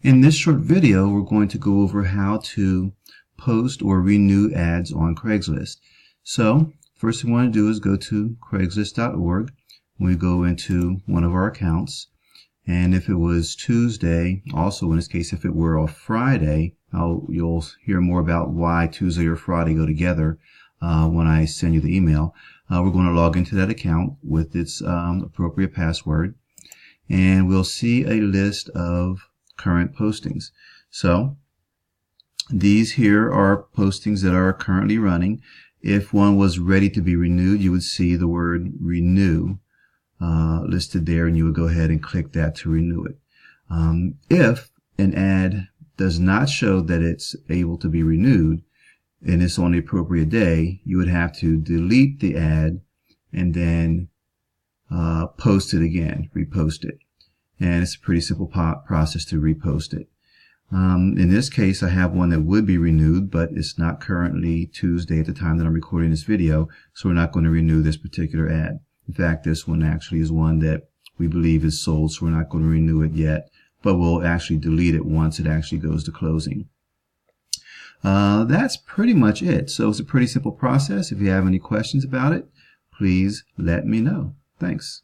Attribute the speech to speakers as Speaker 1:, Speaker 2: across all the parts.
Speaker 1: In this short video, we're going to go over how to post or renew ads on Craigslist. So, first thing we want to do is go to Craigslist.org. We go into one of our accounts, and if it was Tuesday, also in this case, if it were a Friday, you'll hear more about why Tuesday or Friday go together when I send you the email. We're going to log into that account with its appropriate password, and we'll see a list of current postings. So these here are postings that are currently running. If one was ready to be renewed, you would see the word renew listed there, and you would go ahead and click that to renew it. If an ad does not show that it's able to be renewed and it's on the appropriate day, you would have to delete the ad and then post it again, repost it. And it's a pretty simple process to repost it. In this case, I have one that would be renewed, but it's not currently Tuesday at the time that I'm recording this video, so we're not going to renew this particular ad. In fact, this one actually is one that we believe is sold, so we're not going to renew it yet, but we'll actually delete it once it actually goes to closing. That's pretty much it. So it's a pretty simple process. If you have any questions about it, please let me know. Thanks.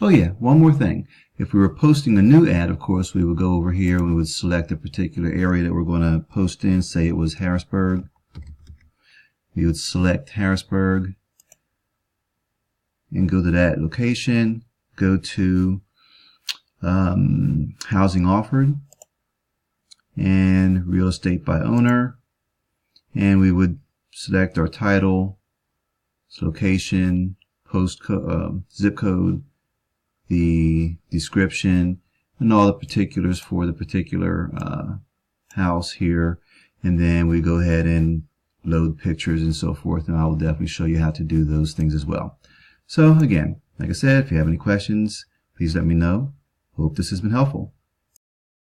Speaker 1: Oh yeah, one more thing. If we were posting a new ad, of course, we would go over here and we would select a particular area that we're going to post in. Say it was Harrisburg. We would select Harrisburg and go to that location. Go to housing offered and real estate by owner. And we would select our title, location, postcode, zip code, the description, and all the particulars for the particular house here, and then we go ahead and load pictures and so forth, and I will definitely show you how to do those things as well. So again, like I said, if you have any questions, please let me know. Hope this has been helpful.